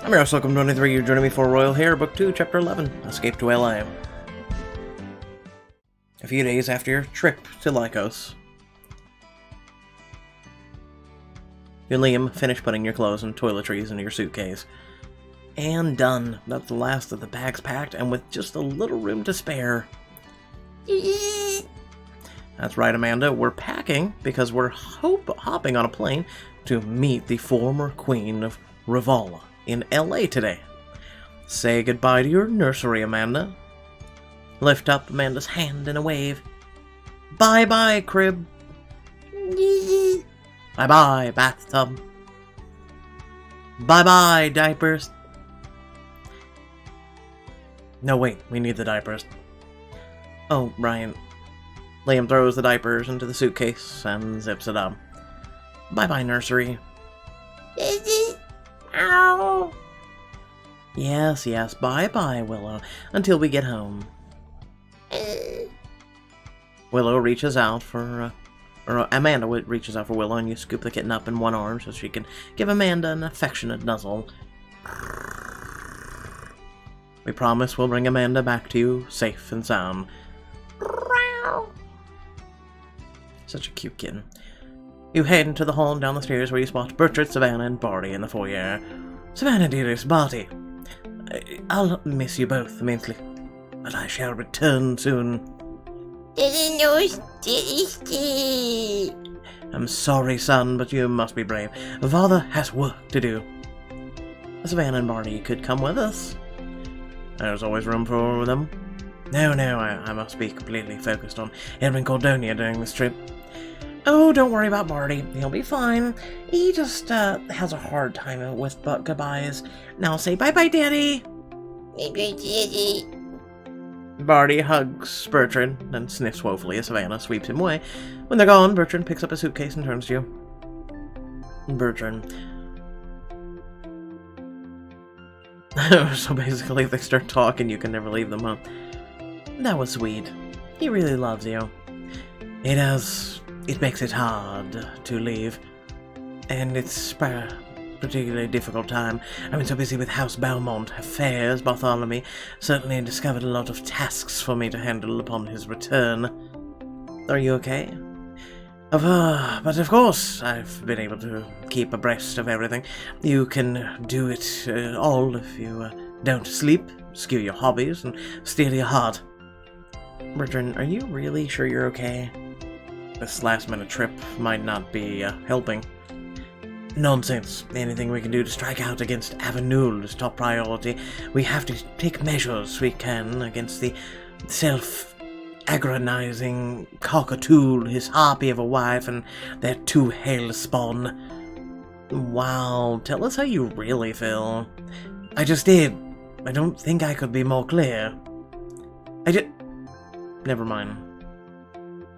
I'm your host, Welcome 23. You're joining me for Royal Heir, Book 2, Chapter 11, Escape to LA. A few days after your trip to Lycos. You and Liam finished putting your clothes and toiletries into your suitcase. And done. That's the last of the bags packed, and with just a little room to spare. That's right, Amanda. We're packing because we're hopping on a plane to meet the former Queen of Rivala in LA today. Say goodbye to your nursery, Amanda. Lift up Amanda's hand in a wave. Bye-bye, crib. Bye-bye, bathtub. Bye-bye, diapers. No, wait, we need the diapers. Oh, Ryan. Liam throws the diapers into the suitcase and zips it up. Bye-bye, nursery. Ow. Yes, bye-bye, Willow, until we get home. Willow reaches out for, Amanda reaches out for Willow, and you scoop the kitten up in one arm so she can give Amanda an affectionate nuzzle. We promise we'll bring Amanda back to you, safe and sound. Such a cute kitten. You head into the hall and down the stairs where you spot Bertrand, Savannah, and Barty in the foyer. Savannah, dearest, Barty. I'll miss you both immensely, but I shall return soon. I'm sorry, son, but you must be brave. Father has work to do. Savannah and Barty could come with us. There's always room for them. No, I must be completely focused on Edwin Cordonia during this trip. Oh, don't worry about Barty. He'll be fine. He just, has a hard time with goodbyes. Now say bye-bye, Daddy. Bye-bye, Daddy. Barty hugs Bertrand and sniffs woefully as Savannah sweeps him away. When they're gone, Bertrand picks up a suitcase and turns to you. Bertrand. So basically, if they start talking, you can never leave them, huh? That was sweet. He really loves you. It does. It makes it hard to leave. And it's a particularly difficult time. I've been so busy with House Belmont affairs. Bartholomew certainly discovered a lot of tasks for me to handle upon his return. Are you okay? But of course, I've been able to keep abreast of everything. You can do it all if you don't sleep, skew your hobbies, and steal your heart. Bertrand, are you really sure you're okay? This last-minute trip might not be helping. Nonsense. Anything we can do to strike out against Avenul is top priority. We have to take measures we can against the self-aggrandizing cockatool, his harpy of a wife, and their two hail spawn. Wow, tell us how you really feel. I just did. I don't think I could be more clear. Never mind.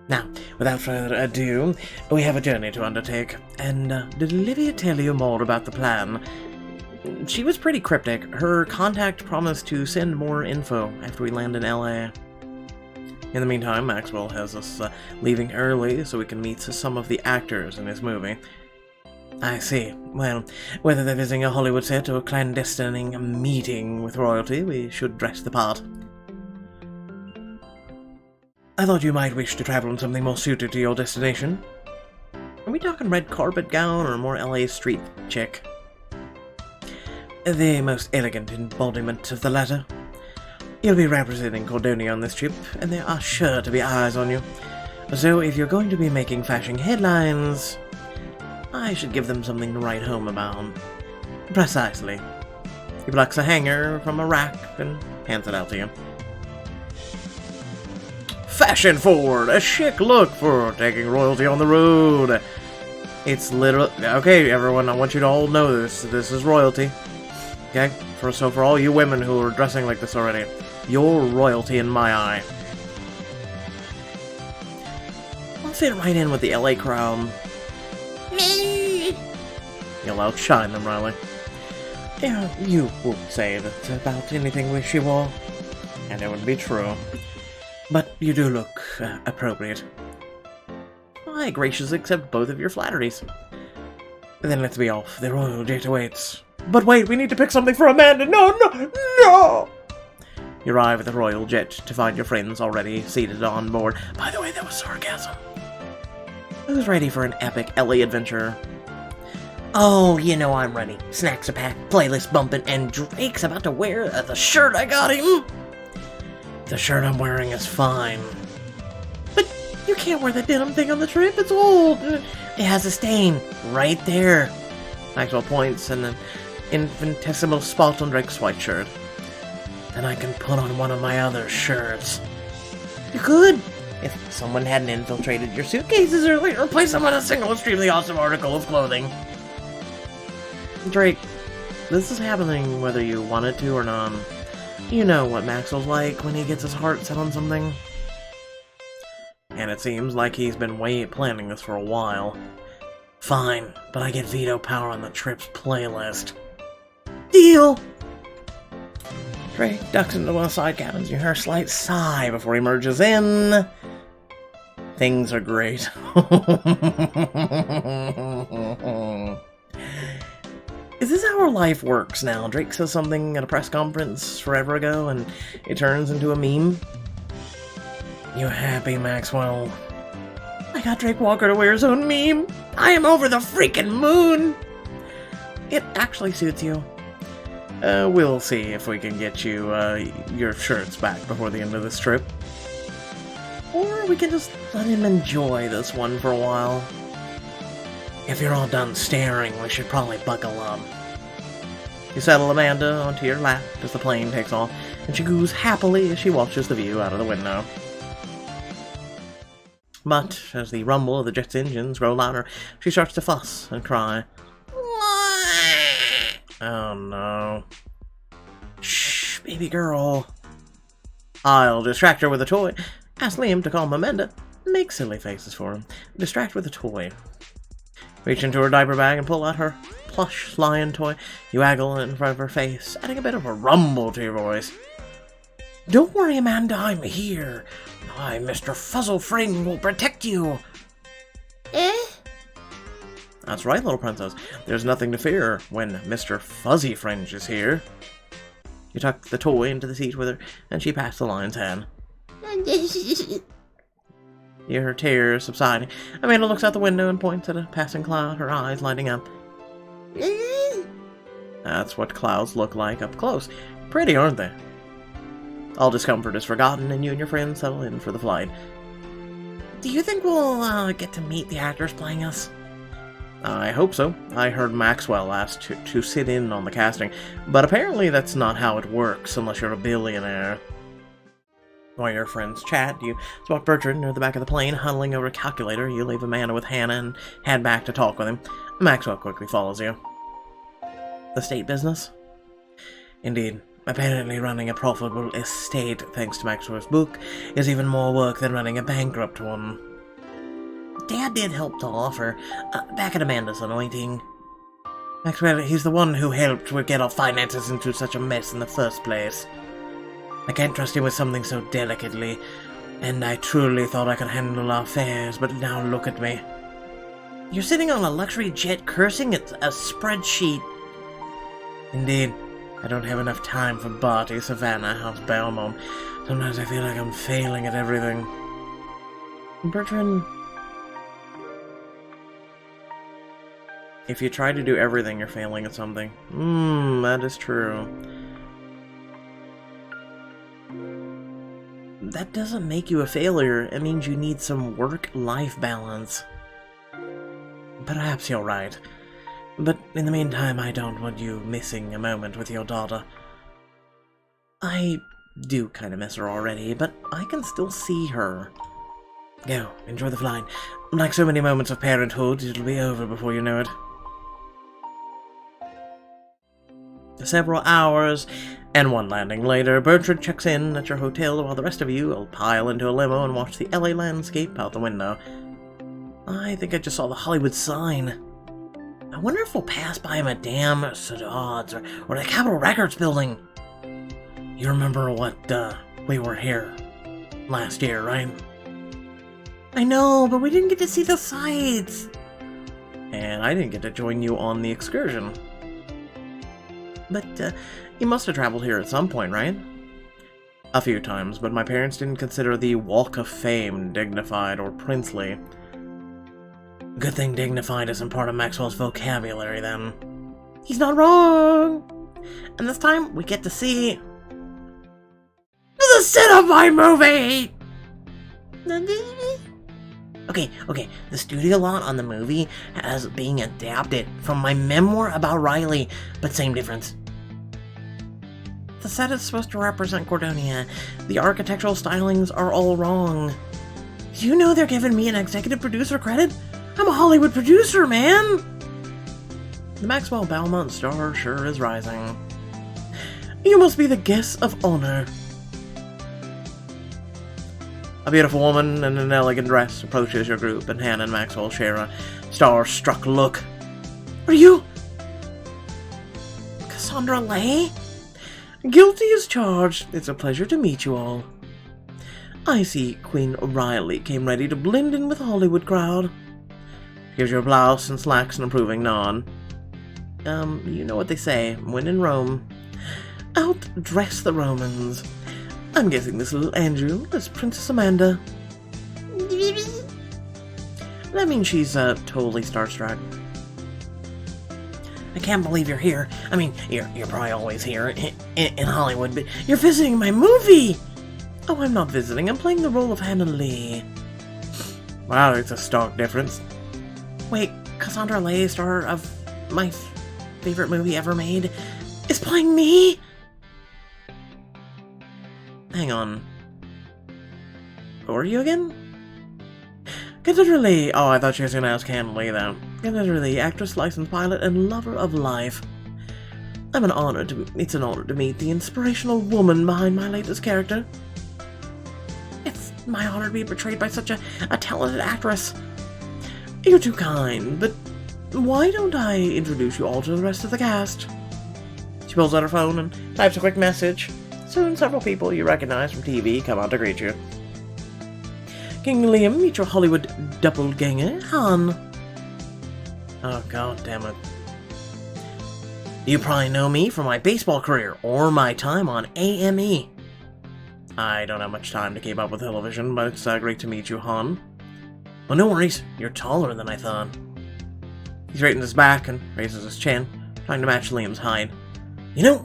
Now, without further ado, we have a journey to undertake. And did Olivia tell you more about the plan? She was pretty cryptic. Her contact promised to send more info after we land in LA. In the meantime, Maxwell has us leaving early so we can meet some of the actors in his movie. I see. Well, whether they're visiting a Hollywood set or a clandestine meeting with royalty, we should dress the part. I thought you might wish to travel in something more suited to your destination. Are we talking red carpet gown or more LA street chick? The most elegant embodiment of the latter. You'll be representing Cordonia on this trip, and there are sure to be eyes on you. So if you're going to be making fashion headlines, I should give them something to write home about. Precisely. He plucks a hanger from a rack and hands it out to you. Fashion forward, a chic look for taking royalty on the road. It's literally... Okay, everyone, I want you to all know this. This is royalty. Okay? So for all you women who are dressing like this already, you're royalty in my eye. I'll fit right in with the LA crowd. You'll outshine them, Riley. Yeah, you would say that about anything wish you wore, and it would be true. But you do look appropriate. I graciously accept both of your flatteries. Then let's be off. The royal jet awaits. But wait, we need to pick something for Amanda. No, no, no! You arrive at the Royal Jet to find your friends already seated on board. By the way, that was sarcasm. Who's ready for an epic Ellie adventure? Oh, you know I'm ready. Snacks are packed, playlist bumping, and Drake's about to wear the shirt I got him. The shirt I'm wearing is fine. But you can't wear that denim thing on the trip. It's old. It has a stain right there. Maxwell points and an infinitesimal spot on Drake's white shirt. Then I can put on one of my other shirts. You could, if someone hadn't infiltrated your suitcases earlier, or placed them on a single extremely awesome article of clothing. Drake, this is happening whether you want it to or not. You know what Maxwell's like when he gets his heart set on something. And it seems like he's been planning this for a while. Fine, but I get veto power on the trip's playlist. Deal! Drake ducks into one of the side cabins. You hear a slight sigh before he merges in. Things are great. Is this how our life works now? Drake says something at a press conference forever ago, and it turns into a meme? You happy, Maxwell? I got Drake Walker to wear his own meme. I am over the freaking moon. It actually suits you. We'll see if we can get you, your shirts back before the end of this trip. Or we can just let him enjoy this one for a while. If you're all done staring, we should probably buckle up. You settle Amanda onto your lap as the plane takes off, and she goos happily as she watches the view out of the window. But, as the rumble of the jet's engines grow louder, she starts to fuss and cry. Oh no. Shh, baby girl. I'll distract her with a toy. Ask Liam to calm Amanda. Make silly faces for him. Distract with a toy. Reach into her diaper bag and pull out her plush lion toy. You waggle it in front of her face, adding a bit of a rumble to your voice. Don't worry, Amanda, I'm here. I, Mr. Fuzzle-Fring, will protect you. That's right, little princess. There's nothing to fear when Mr. Fuzzy Fringe is here. You tuck the toy into the seat with her, and she pats the lion's hand. You hear her tears subsiding. Amanda looks out the window and points at a passing cloud, her eyes lighting up. That's what clouds look like up close. Pretty, aren't they? All discomfort is forgotten, and you and your friends settle in for the flight. Do you think we'll get to meet the actors playing us? I hope so. I heard Maxwell asked to sit in on the casting, but apparently that's not how it works unless you're a billionaire. While your friends chat, you spot Bertrand near the back of the plane, huddling over a calculator. You leave Amanda with Hannah and head back to talk with him. Maxwell quickly follows you. The state business? Indeed. Apparently running a profitable estate, thanks to Maxwell's book, is even more work than running a bankrupt one. Dad did help to offer, back at Amanda's anointing. Maxwell, he's the one who helped get our finances into such a mess in the first place. I can't trust him with something so delicately, and I truly thought I could handle our affairs, but now look at me. You're sitting on a luxury jet cursing at a spreadsheet. Indeed. I don't have enough time for Barty, Savannah, House Belmont. Sometimes I feel like I'm failing at everything. Bertrand... If you try to do everything, you're failing at something. That is true. That doesn't make you a failure. It means you need some work-life balance. Perhaps you're right. But in the meantime, I don't want you missing a moment with your daughter. I do kind of miss her already, but I can still see her. Go, enjoy the flight. Like so many moments of parenthood, it'll be over before you know it. Several hours and one landing later, Bertrand checks in at your hotel while the rest of you will pile into a limo and watch the LA landscape out the window. I think I just saw the Hollywood sign. I wonder if we'll pass by Madame Sadat's or the Capitol Records building. You remember what, we were here last year, right? I know, but we didn't get to see the sights. And I didn't get to join you on the excursion. But, you must have traveled here at some point, right? A few times, but my parents didn't consider the Walk of Fame dignified or princely. Good thing dignified isn't part of Maxwell's vocabulary, then. He's not wrong! And this time, we get to see... the set of my movie! Okay, the studio lot on the movie has being adapted from my memoir about Riley, but same difference. The set is supposed to represent Cordonia. The architectural stylings are all wrong. Do you know they're giving me an executive producer credit? I'm a Hollywood producer, man! The Maxwell Belmont star sure is rising. You must be the guest of honor. A beautiful woman in an elegant dress approaches your group, and Hannah and Maxwell share a star-struck look. Are you... Cassandra Lay? Guilty as charged. It's a pleasure to meet you all. I see Queen Riley came ready to blend in with the Hollywood crowd. Here's your blouse and slacks and approving nod. You know what they say, when in Rome. Outdress the Romans. I'm guessing this little Andrew is Princess Amanda. That means she's, totally starstruck. I can't believe you're here. I mean, you're probably always here in Hollywood, but you're visiting my movie! Oh, I'm not visiting. I'm playing the role of Hannah Lee. Wow, it's a stark difference. Wait, Cassandra Lay, star of my favorite movie ever made, is playing me? Hang on. Who are you again? Cassandra Lee. Oh, I thought she was going to ask Hannah Lee, though. Cassandra Lee, actress, licensed pilot, and lover of life. It's an honor to meet the inspirational woman behind my latest character. It's my honor to be portrayed by such a talented actress. You're too kind, but why don't I introduce you all to the rest of the cast? She pulls out her phone and types a quick message. Soon, several people you recognize from TV come out to greet you. King Liam, meet your Hollywood doppelganger, Han. Oh, god damn it. You probably know me from my baseball career, or my time on AME. I don't have much time to keep up with television, but it's great to meet you, Han. Well, no worries, you're taller than I thought. He straightens his back and raises his chin, trying to match Liam's height. You know,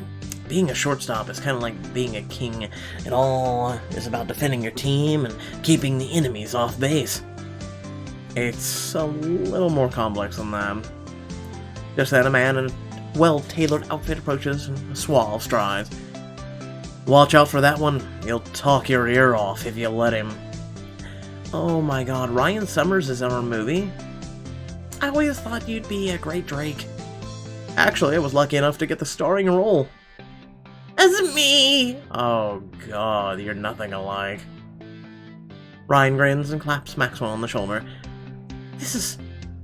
being a shortstop is kind of like being a king. It all is about defending your team and keeping the enemies off base. It's a little more complex than that. Just then, a man in a well-tailored outfit approaches and suave strides. Watch out for that one. He'll talk your ear off if you let him. Oh my god, Ryan Summers is in our movie? I always thought you'd be a great Drake. Actually, I was lucky enough to get the starring role. As me! Oh god, you're nothing alike. Ryan grins and claps Maxwell on the shoulder. This is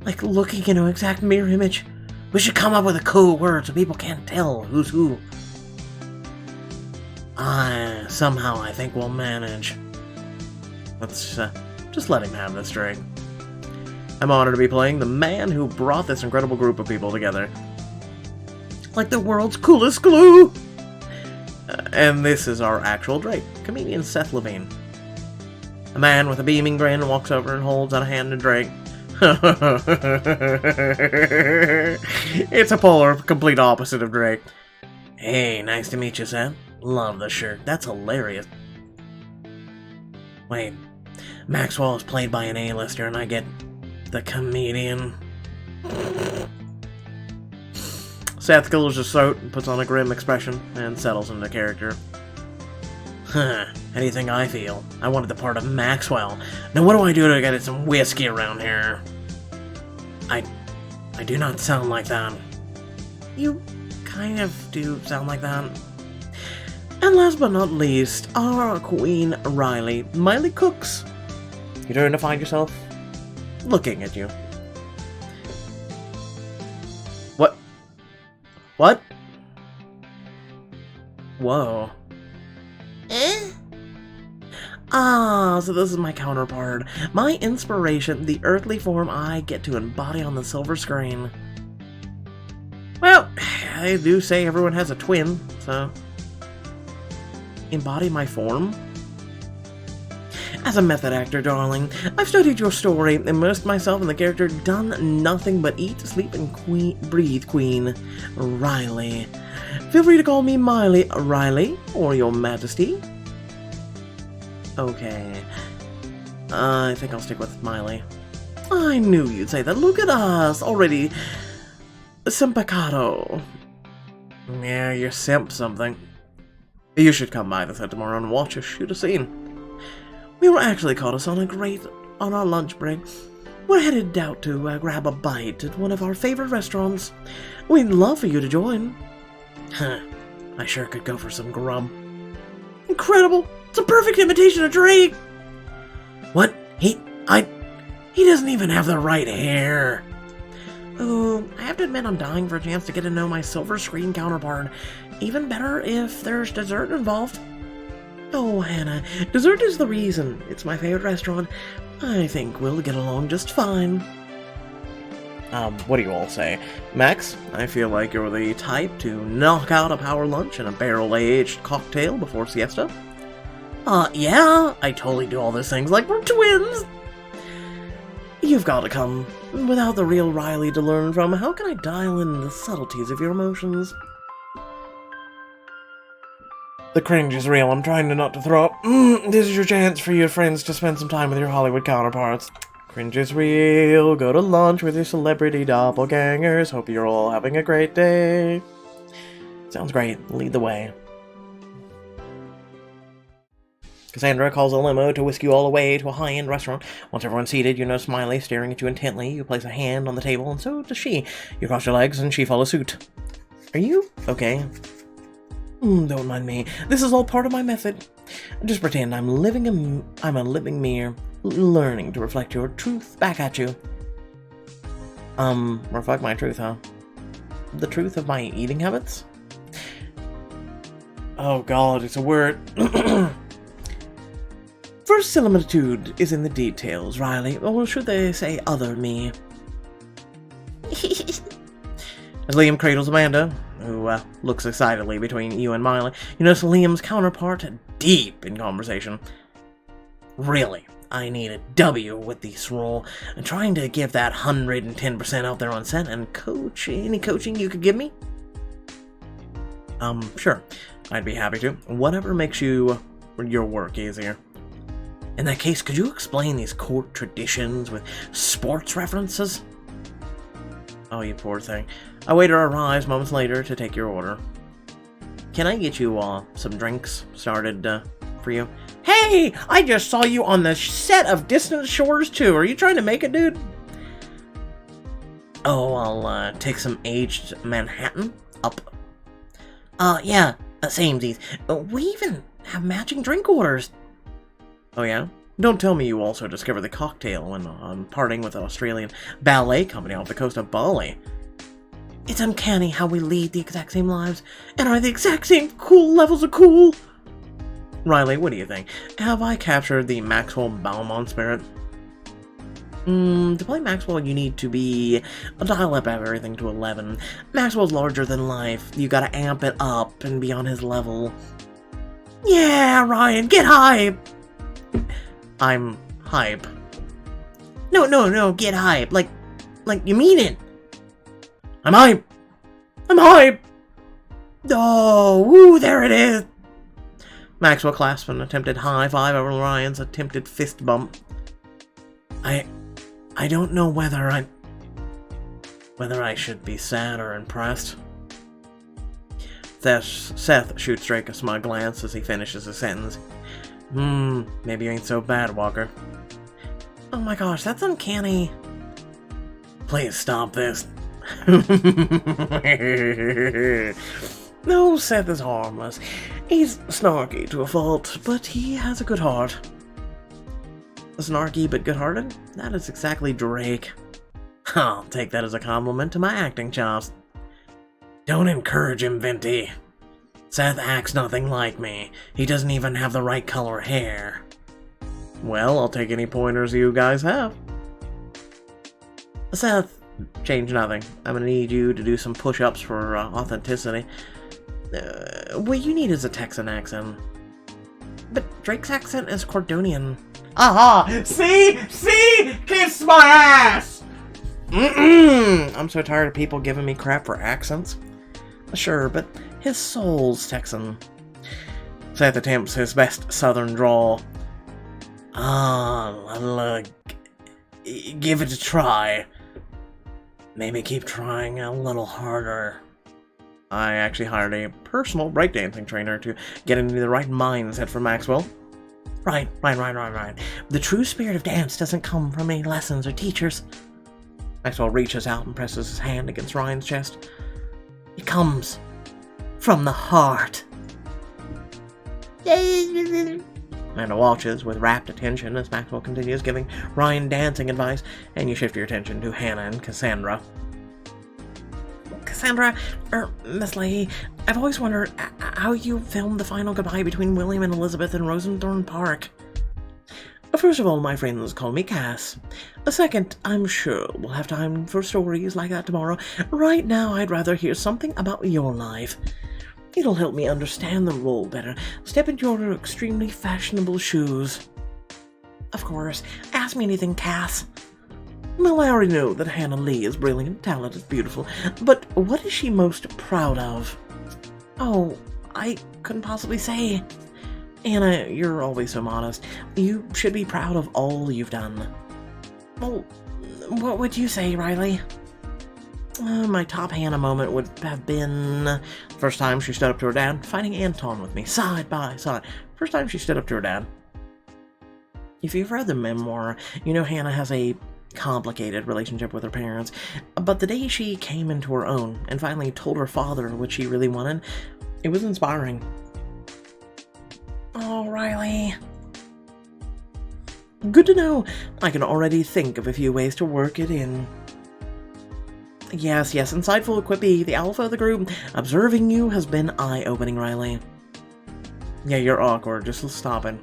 like looking into an exact mirror image. We should come up with a cool word so people can't tell who's who. Somehow I think we'll manage. Let's just let him have this drink. I'm honored to be playing the man who brought this incredible group of people together. Like the world's coolest glue! And this is our actual Drake, comedian Seth Levine. A man with a beaming grin walks over and holds out a hand to Drake. It's a polar complete opposite of Drake. Hey, nice to meet you, Seth. Love the shirt. That's hilarious. Wait, Maxwell is played by an A-lister and I get the comedian. Seth clears his throat and puts on a grim expression and settles into character. Huh, how do you think I feel? I wanted the part of Maxwell. Now what do I do to get some whiskey around here? I do not sound like that. You kind of do sound like that. And last but not least, our Queen Riley, Miley Cooks. You turn to find yourself looking at you. What? Whoa. So this is my counterpart. My inspiration, the earthly form I get to embody on the silver screen. Well, I do say everyone has a twin, so... Embody my form? As a method actor, darling, I've studied your story, immersed myself in the character, done nothing but eat, sleep, and breathe, Queen Riley. Feel free to call me Miley Riley, or Your Majesty. Okay. I think I'll stick with Miley. I knew you'd say that. Look at us, already simpacado. Yeah, you're simp something. You should come by the set tomorrow and watch us shoot a scene. We were actually caught us on our lunch break. We're headed out to grab a bite at one of our favorite restaurants. We'd love for you to join. Huh, I sure could go for some grub. Incredible! It's a perfect imitation of Drake! What? He doesn't even have the right hair. Oh, I have to admit I'm dying for a chance to get to know my silver screen counterpart. Even better if there's dessert involved. Oh, Hannah, dessert is the reason. It's my favorite restaurant. I think we'll get along just fine. What do you all say? Max, I feel like you're the type to knock out a power lunch and a barrel-aged cocktail before siesta. Yeah, I totally do all those things like we're twins. You've got to come. Without the real Riley to learn from, how can I dial in the subtleties of your emotions? The cringe is real. I'm trying not to throw up. This is your chance for your friends to spend some time with your Hollywood counterparts. Cringe is real. Go to lunch with your celebrity doppelgangers. Hope you're all having a great day. Sounds great. Lead the way. Cassandra calls a limo to whisk you all away to a high-end restaurant. Once everyone's seated, you notice Smiley staring at you intently. You place a hand on the table, and so does she. You cross your legs, and she follows suit. Are you okay? Don't mind me. This is all part of my method. Just pretend I'm a living mirror, learning to reflect your truth back at you. Reflect my truth, huh? The truth of my eating habits? Oh god, it's a word. Verisimilitude is in the details, Riley, or should they say other me? As Liam cradles Amanda, who looks excitedly between you and Miley, you notice Liam's counterpart deep in conversation. Really, I need a W with this role. I'm trying to give that 110% out there on set, and coach, any coaching you could give me? Sure, I'd be happy to. Whatever makes your work easier. In that case, could you explain these court traditions with sports references? Oh, you poor thing. A waiter arrives moments later to take your order. Can I get you some drinks started for you? Hey! I just saw you on the set of Distant Shores 2. Are you trying to make it, dude? Oh, I'll take some aged Manhattan up. Yeah, samesies. We even have matching drink orders. Oh yeah? Don't tell me you also discovered the cocktail when partying with an Australian ballet company off the coast of Bali. It's uncanny how we lead the exact same lives and are the exact same cool levels of cool. Riley, what do you think? Have I captured the Maxwell Balmain spirit? To play Maxwell, you need to be dial up everything to 11. Maxwell's larger than life. You gotta amp it up and be on his level. Yeah, Ryan, get hype! I'm hype. No, get hype. Like you mean it. I'm hype. I'm hype. Oh, woo, there it is. Maxwell clasped an attempted high five over Ryan's attempted fist bump. I don't know whether I should be sad or impressed. Seth shoots Drake a smug glance as he finishes his sentence. Maybe you ain't so bad, Walker. Oh my gosh, that's uncanny. Please stop this. No, Seth is harmless. He's snarky to a fault, but he has a good heart. Snarky but good-hearted? That is exactly Drake. I'll take that as a compliment to my acting chops. Don't encourage him, Venti. Seth acts nothing like me. He doesn't even have the right color hair. Well, I'll take any pointers you guys have. Seth, change nothing. I'm gonna need you to do some push-ups for authenticity. What you need is a Texan accent. But Drake's accent is Cordonian. Aha! See? Kiss my ass! I'm so tired of people giving me crap for accents. Sure, but his soul's Texan. Seth attempts his best southern drawl. I'll give it a try. Maybe keep trying a little harder. I actually hired a personal breakdancing trainer to get into the right mindset for Maxwell. Right. The true spirit of dance doesn't come from any lessons or teachers. Maxwell reaches out and presses his hand against Ryan's chest. It comes from the heart. Amanda watches with rapt attention as Maxwell continues giving Ryan dancing advice, and you shift your attention to Hannah and Cassandra. Cassandra, Miss Leahy, I've always wondered how you filmed the final goodbye between William and Elizabeth in Rosenthorn Park. First of all, my friends call me Cass. Second, I'm sure we'll have time for stories like that tomorrow. Right now, I'd rather hear something about your life. It'll help me understand the role better. Step into your extremely fashionable shoes. Of course, ask me anything, Cass. Well, I already know that Hannah Lee is brilliant, talented, beautiful, but what is she most proud of? Oh, I couldn't possibly say. Anna, you're always so modest. You should be proud of all you've done. Well, what would you say, Riley? My top Hannah moment would have been the first time she stood up to her dad, fighting Anton with me, side by side. First time she stood up to her dad. If you've read the memoir, you know Hannah has a complicated relationship with her parents, but the day she came into her own and finally told her father what she really wanted, it was inspiring. Oh, Riley. Good to know. I can already think of a few ways to work it in. Yes, insightful, quippy, the alpha of the group. Observing you has been eye-opening, Riley. Yeah, you're awkward. Just stop it.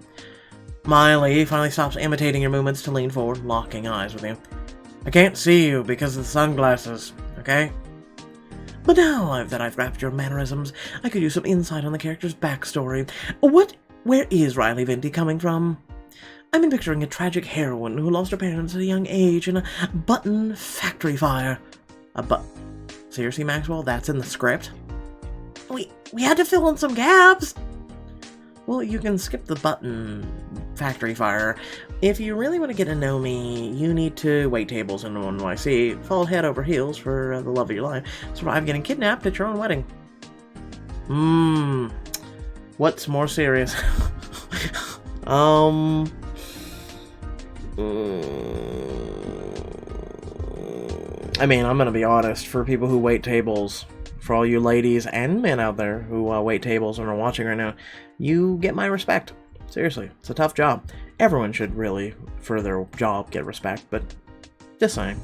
Miley finally stops imitating your movements to lean forward, locking eyes with you. I can't see you because of the sunglasses, okay? But now that I've wrapped your mannerisms, I could use some insight on the character's backstory. Where is Riley Venti coming from? I'm picturing a tragic heroine who lost her parents at a young age in a button factory fire. Seriously, Maxwell? That's in the script? We had to fill in some gaps! Well, you can skip the button factory fire. If you really want to get to know me, you need to wait tables in NYC, fall head over heels for the love of your life, survive getting kidnapped at your own wedding. What's more serious? I mean, I'm gonna be honest, for people who wait tables, for all you ladies and men out there who wait tables and are watching right now, you get my respect. Seriously, it's a tough job. Everyone should really, for their job, get respect, but just saying.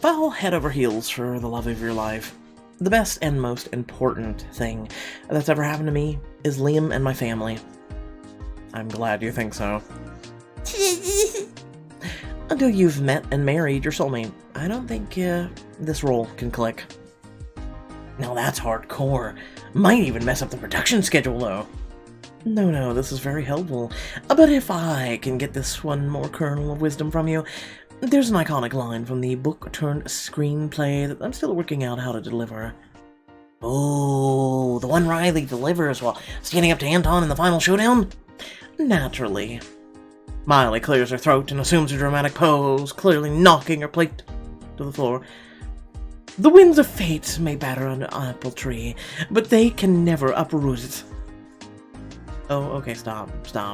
Fall head over heels for the love of your life. The best and most important thing that's ever happened to me is Liam and my family. I'm glad you think so. Until you've met and married your soulmate, I don't think this role can click. Now that's hardcore. Might even mess up the production schedule, though. No, this is very helpful. But if I can get this one more kernel of wisdom from you, there's an iconic line from the book-turned-screenplay that I'm still working out how to deliver. Oh, the one Riley delivers while standing up to Anton in the final showdown? Naturally. Miley clears her throat and assumes a dramatic pose, clearly knocking her plate to the floor. The winds of fate may batter an apple tree, but they can never uproot it. Oh, okay, stop.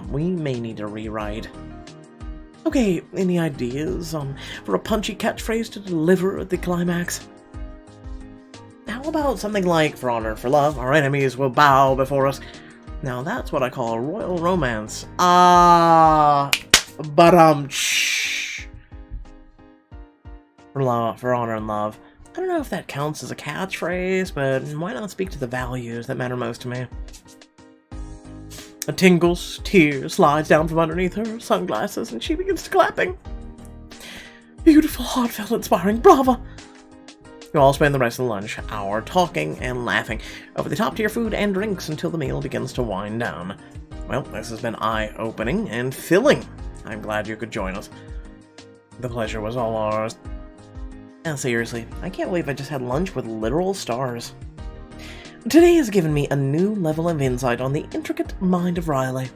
We may need to rewrite. Okay, any ideas for a punchy catchphrase to deliver at the climax? How about something like, for honor, for love, our enemies will bow before us. Now that's what I call a royal romance. Shh. For honor and love. I don't know if that counts as a catchphrase, but why not speak to the values that matter most to me? A tingle's tear slides down from underneath her sunglasses, and she begins clapping. Beautiful, heartfelt, inspiring, bravo! You all spend the rest of the lunch hour talking and laughing over the top-tier food and drinks until the meal begins to wind down. Well, this has been eye-opening and filling. I'm glad you could join us. The pleasure was all ours. And seriously, I can't believe I just had lunch with literal stars. Today has given me a new level of insight on the intricate mind of Riley.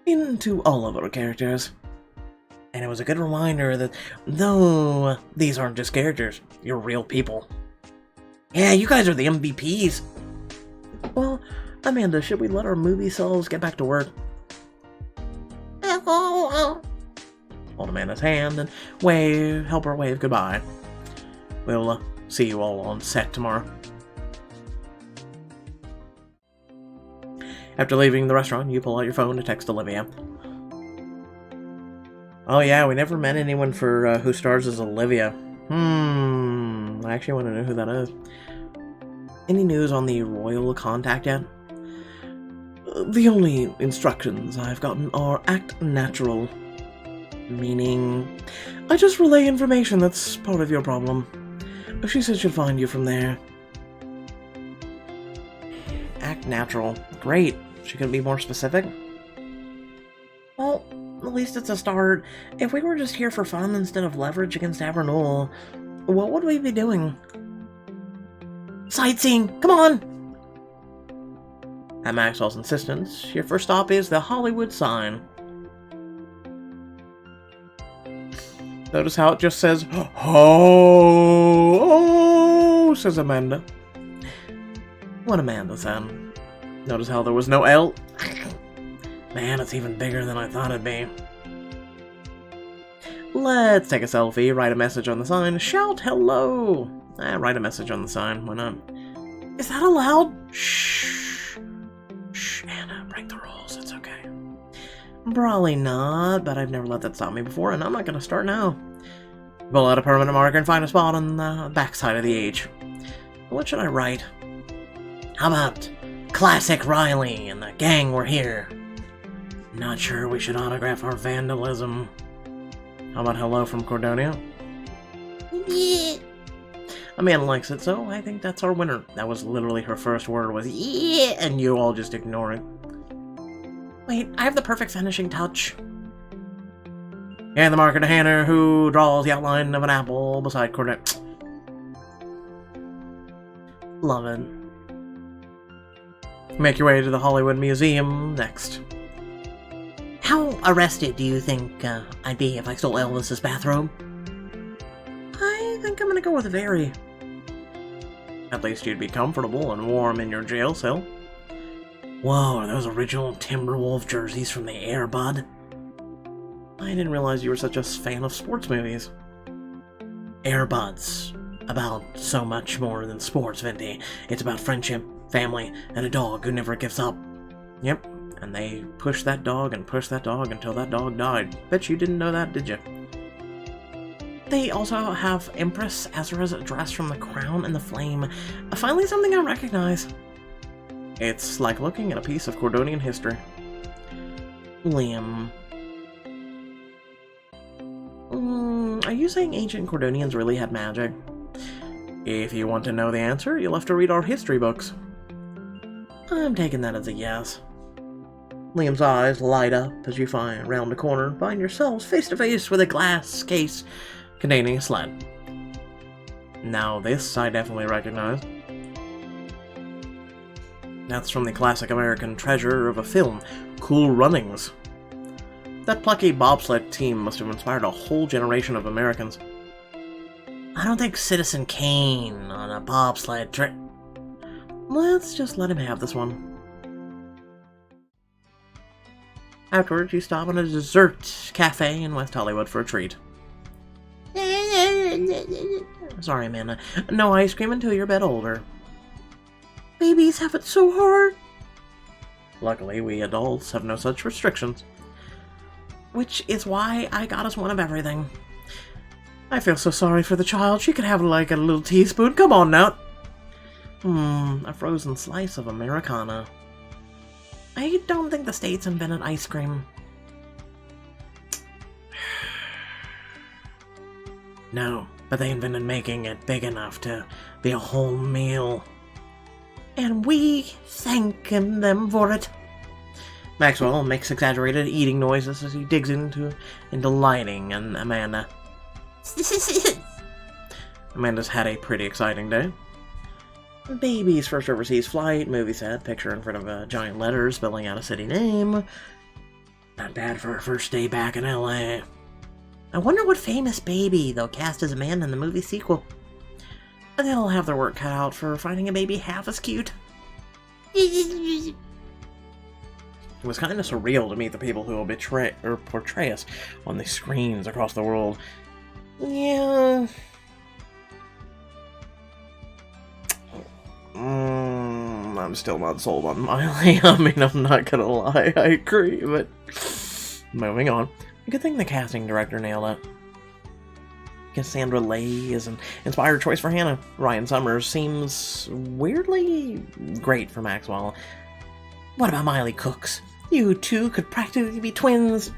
Into all of our characters. And it was a good reminder that, though these aren't just characters, you're real people. Yeah, you guys are the MVPs. Well, Amanda, should we let our movie selves get back to work? Hold Amanda's hand and help her wave goodbye. We'll see you all on set tomorrow. After leaving the restaurant, you pull out your phone to text Olivia. Oh yeah, we never met anyone for who stars as Olivia. I actually want to know who that is. Any news on the royal contact yet? The only instructions I've gotten are act natural. Meaning, I just relay information that's part of your problem. She said she'll find you from there. Act natural. Great. She couldn't be more specific? Well, at least it's a start. If we were just here for fun instead of leverage against Avernol, what would we be doing? Sightseeing! Come on! At Maxwell's insistence, your first stop is the Hollywood sign. Notice how it just says, oh, says Amanda. What Amanda said. Notice how there was no L? Man, it's even bigger than I thought it'd be. Let's take a selfie, write a message on the sign, shout hello! Write a message on the sign, why not? Is that allowed? Shh. Shh, Anna, break the rules, it's okay. Probably not, but I've never let that stop me before, and I'm not gonna start now. Pull out a permanent marker and find a spot on the backside of the H. What should I write? How about Classic Riley and the gang were here? Not sure we should autograph our vandalism. How about hello from Cordonia? Yeah. Amanda likes it, so I think that's our winner. That was literally her first word was yeah, and you all just ignore it. Wait, I have the perfect finishing touch. And the marker to Hannah, who draws the outline of an apple beside Cordonia. Love it. Make your way to the Hollywood Museum next. How arrested do you think I'd be if I stole Elvis's bathrobe? I think I'm gonna go with very. At least you'd be comfortable and warm in your jail cell. Whoa, are those original Timberwolf jerseys from the Air, bud? I didn't realize you were such a fan of sports movies. Air Buds. About so much more than sports, Venti. It's about friendship, family, and a dog who never gives up. Yep. And they pushed that dog until that dog died. Bet you didn't know that, did you? They also have Empress Ezra's dress from The Crown and the Flame. Finally something I recognize. It's like looking at a piece of Cordonian history. Liam. Are you saying ancient Cordonians really had magic? If you want to know the answer, you'll have to read our history books. I'm taking that as a yes. Liam's eyes light up as you round a corner and find yourselves face to face with a glass case containing a sled. Now this I definitely recognize. That's from the classic American treasure of a film, Cool Runnings. That plucky bobsled team must have inspired a whole generation of Americans. I don't think Citizen Kane on a bobsled trip. Let's just let him have this one. Afterwards, you stop at a dessert cafe in West Hollywood for a treat. Sorry, Amanda. No ice cream until you're a bit older. Babies have it so hard. Luckily, we adults have no such restrictions. Which is why I got us one of everything. I feel so sorry for the child. She could have like a little teaspoon. Come on now. A frozen slice of Americana. I don't think the States invented ice cream. No, but they invented making it big enough to be a whole meal. And we thanking them for it. Maxwell makes exaggerated eating noises as he digs into lighting and Amanda. Amanda's had a pretty exciting day. Baby's first overseas flight, movie set, picture in front of giant letters spelling out a city name. Not bad for her first day back in LA. I wonder what famous baby they'll cast as Amanda in the movie sequel. They'll have their work cut out for finding a baby half as cute. It was kind of surreal to meet the people who will portray us on the screens across the world. Yeah. I'm still not sold on Miley. I mean, I'm not gonna lie, I agree, but moving on. Good thing the casting director nailed it. Cassandra Lay is an inspired choice for Hannah. Ryan Summers seems weirdly great for Maxwell. What about Miley Cooks? You two could practically be twins.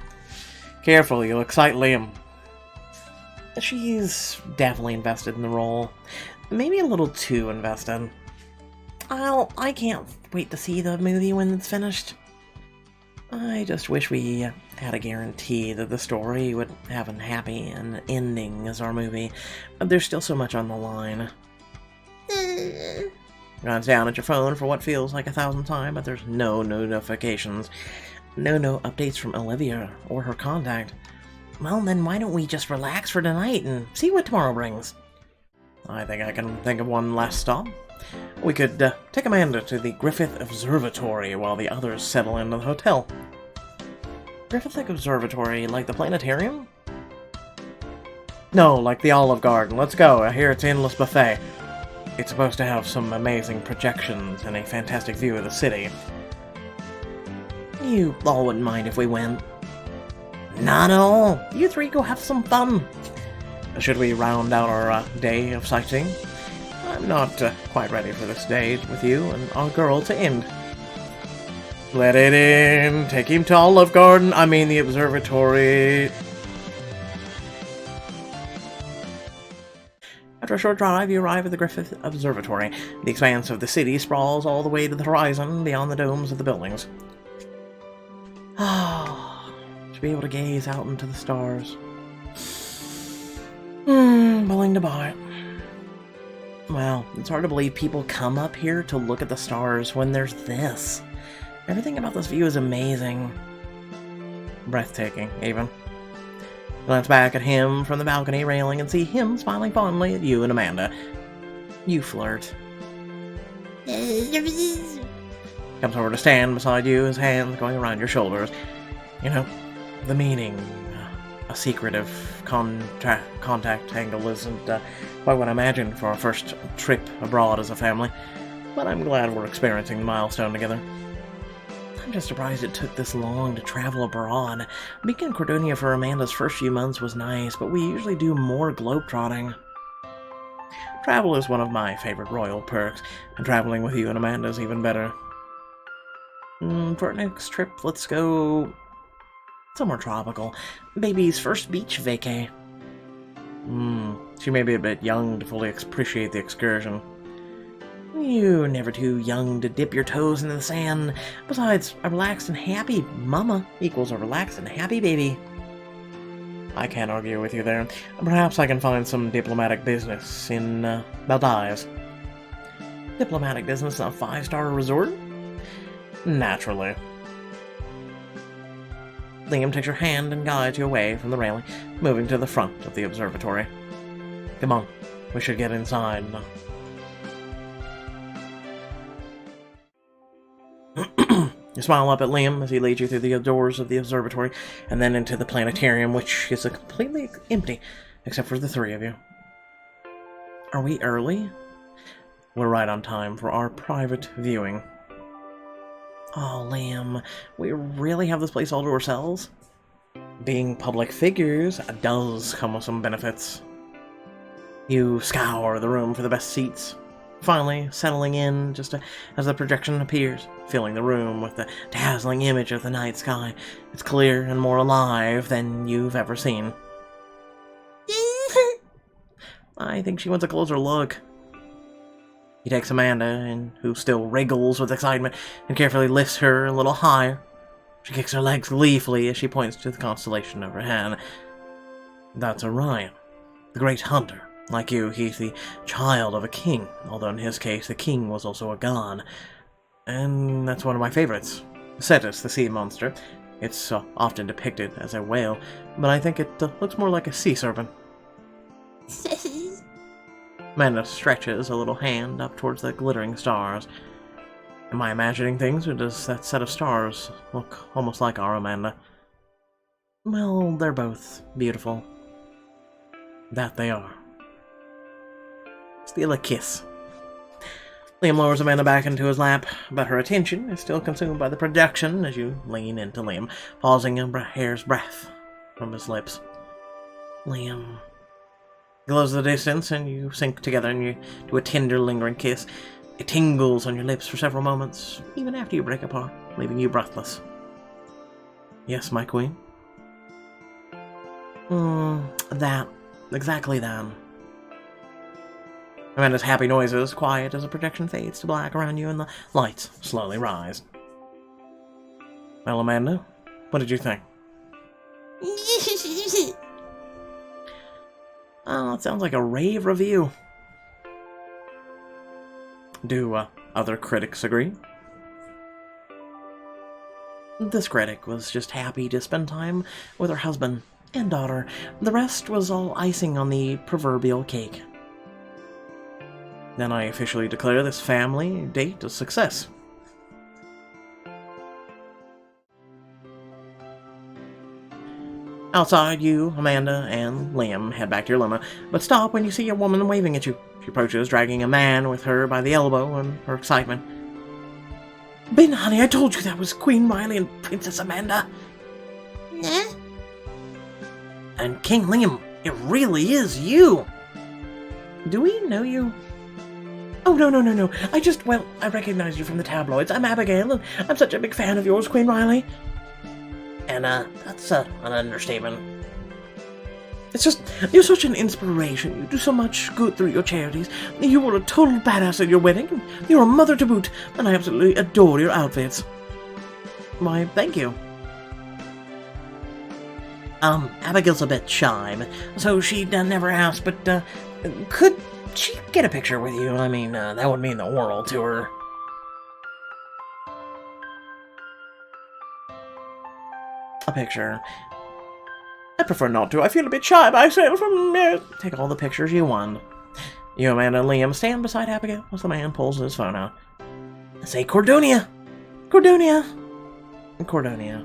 Careful, you'll excite Liam. She's definitely invested in the role. Maybe a little too invested. I can't wait to see the movie when it's finished. I just wish we had a guarantee that the story would have a happy ending as our movie, but there's still so much on the line. Glance down at your phone for what feels like 1,000 times, but there's no notifications. No updates from Olivia or her contact. Well, then why don't we just relax for tonight and see what tomorrow brings? I think I can think of one last stop. We could take Amanda to the Griffith Observatory while the others settle into the hotel. Griffith Observatory, like the Planetarium? No, like the Olive Garden. Let's go. I hear it's an endless buffet. It's supposed to have some amazing projections and a fantastic view of the city. You all wouldn't mind if we went. Not at all. You three go have some fun. Should we round out our day of sightseeing? I'm not quite ready for this day with you and our girl to end. Let it in. Take him to Olive Garden. I mean the observatory. After a short drive, you arrive at the Griffith Observatory. The expanse of the city sprawls all the way to the horizon beyond the domes of the buildings. Ah, to be able to gaze out into the stars. Willing to buy it. Wow, it's hard to believe people come up here to look at the stars when there's this. Everything about this view is amazing. Breathtaking, even. Glance back at him from the balcony railing and see him smiling fondly at you and Amanda. You flirt. Comes over to stand beside you, his hands going around your shoulders. You know, the meaning, a secretive contact angle isn't quite what I imagined for our first trip abroad as a family, but I'm glad we're experiencing the milestone together. I'm just surprised it took this long to travel abroad. Being in Cordonia for Amanda's first few months was nice, but we usually do more globetrotting. Travel is one of my favorite royal perks, and traveling with you and Amanda is even better. For our next trip, let's go somewhere tropical. Baby's first beach vacay. She may be a bit young to fully appreciate the excursion. You're never too young to dip your toes into the sand. Besides, a relaxed and happy mama equals a relaxed and happy baby. I can't argue with you there. Perhaps I can find some diplomatic business in Maldives. Diplomatic business in a 5-star resort? Naturally. Liam takes your hand and guides you away from the railing, moving to the front of the observatory. Come on, we should get inside. You smile up at Liam as he leads you through the doors of the observatory and then into the planetarium, which is completely empty, except for the three of you. Are we early? We're right on time for our private viewing. Oh, Liam, we really have this place all to ourselves? Being public figures does come with some benefits. You scour the room for the best seats, finally settling in just as the projection appears, filling the room with the dazzling image of the night sky. It's clear and more alive than you've ever seen. I think she wants a closer look. He takes Amanda, who still wriggles with excitement, and carefully lifts her a little higher. She kicks her legs gleefully as she points to the constellation overhead. That's Orion, the great hunter. Like you, he's the child of a king, although in his case the king was also a god. And that's one of my favorites. Cetus, the sea monster. It's often depicted as a whale, but I think it looks more like a sea serpent. Amanda stretches a little hand up towards the glittering stars. Am I imagining things, or does that set of stars look almost like our Amanda? Well, they're both beautiful. That they are. Steal a kiss. Liam lowers Amanda back into his lap, but her attention is still consumed by the production as you lean into Liam, pausing a hair's breadth from his lips. Liam glows the distance, and you sink together and you do a tender, lingering kiss. It tingles on your lips for several moments, even after you break apart, leaving you breathless. Yes, my queen? That. Exactly that. Amanda's happy noises quiet as the projection fades to black around you and the lights slowly rise. Well, Amanda, what did you think? Oh, it sounds like a rave review. Do other critics agree? This critic was just happy to spend time with her husband and daughter. The rest was all icing on the proverbial cake. Then I officially declare this family date a success. Outside, you, Amanda, and Liam head back to your limo, but stop when you see a woman waving at you. She approaches, dragging a man with her by the elbow in her excitement. Ben, honey, I told you that was Queen Riley and Princess Amanda. Huh? And King Liam, it really is you. Do we know you? Oh, no. I recognize you from the tabloids. I'm Abigail, and I'm such a big fan of yours, Queen Riley. And, that's, an understatement. It's just, you're such an inspiration. You do so much good through your charities. You were a total badass at your wedding, and you're a mother to boot, and I absolutely adore your outfits. Why, thank you. Abigail's a bit shy, so she never asked, but, could she get a picture with you? I mean, that would mean the world to her. A picture. I prefer not to. I feel a bit shy myself. Take all the pictures you want. You, Amanda, and Liam stand beside Abigail as the man pulls his phone out. Say, Cordonia! Cordonia! Cordonia.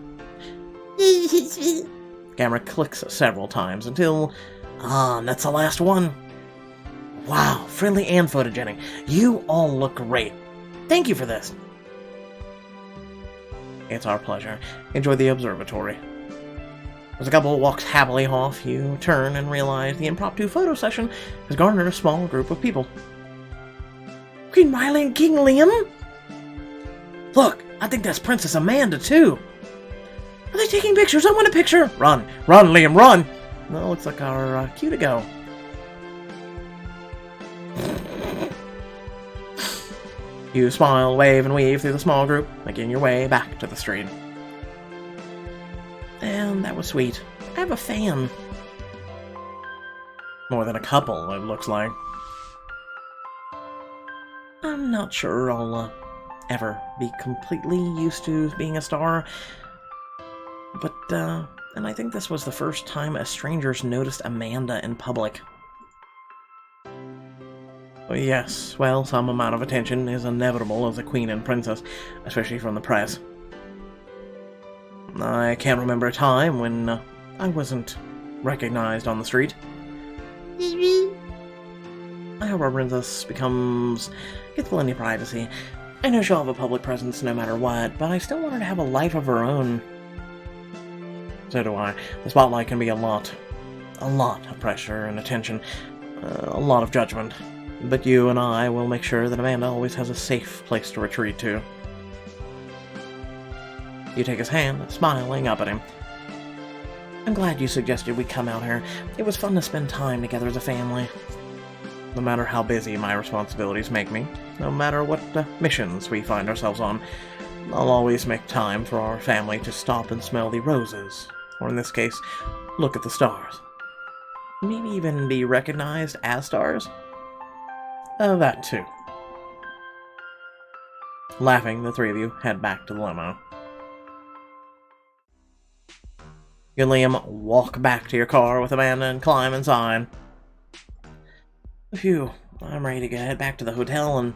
Camera clicks several times until... that's the last one. Wow, friendly and photogenic. You all look great. Thank you for this. It's our pleasure. Enjoy the observatory. As the couple walks happily off, you turn and realize the impromptu photo session has garnered a small group of people. Queen Riley and King Liam? Look, I think that's Princess Amanda, too. Are they taking pictures? I want a picture! Run, Liam, run! Well, looks like our cue to go. You smile, wave, and weave through the small group, making your way back to the street. And that was sweet. I have a fan. More than a couple, it looks like. I'm not sure I'll ever be completely used to being a star. But, and I think this was the first time a stranger's noticed Amanda in public. Yes, well, some amount of attention is inevitable as a queen and princess, especially from the press. I can't remember a time when I wasn't recognized on the street. I hope our princess gets plenty of privacy. I know she'll have a public presence no matter what, but I still want her to have a life of her own. So do I. The spotlight can be a lot of pressure and attention, a lot of judgment. But you and I will make sure that Amanda always has a safe place to retreat to. You take his hand, smiling up at him. I'm glad you suggested we come out here. It was fun to spend time together as a family. No matter how busy my responsibilities make me, no matter what missions we find ourselves on, I'll always make time for our family to stop and smell the roses, or in this case, look at the stars. Maybe even be recognized as stars? That too. Laughing, the three of you head back to the limo. You and Liam walk back to your car with Amanda and climb inside. Phew, I'm ready to head back to the hotel and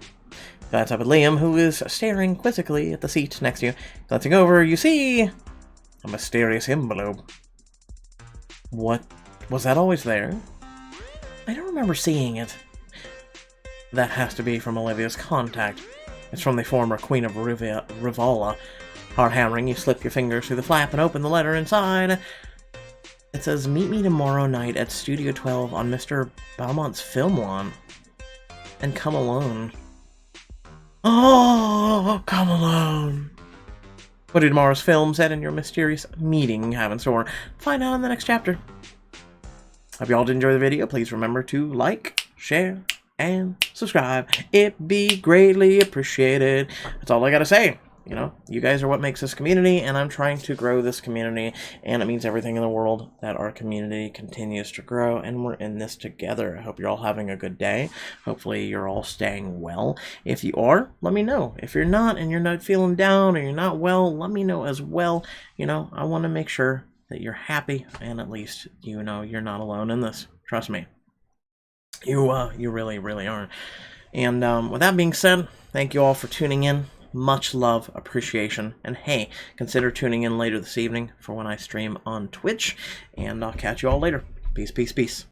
glance up at Liam, who is staring quizzically at the seat next to you. Glancing over, you see a mysterious envelope. What? Was that always there? I don't remember seeing it. That has to be from Olivia's contact. It's from the former Queen of Rivala. Hard hammering, you slip your fingers through the flap and open the letter inside. It says, meet me tomorrow night at Studio 12 on Mr. Beaumont's film lawn. And come alone. Oh, come alone. What do tomorrow's film set in your mysterious meeting have in store? Find out in the next chapter. Hope you all did enjoy the video. Please remember to like, share, and subscribe. It'd be greatly appreciated. That's all I gotta say. You know, you guys are what makes this community, and I'm trying to grow this community, and it means everything in the world that our community continues to grow, and we're in this together. I hope you're all having a good day. Hopefully you're all staying well. If you are, let me know. If you're not, and you're not feeling down, or you're not well, let me know as well. You know, I want to make sure that you're happy, and at least you know you're not alone in this. Trust me. You really, really aren't. And with that being said, thank you all for tuning in. Much love, appreciation, and hey, consider tuning in later this evening for when I stream on Twitch, and I'll catch you all later. Peace, peace, peace.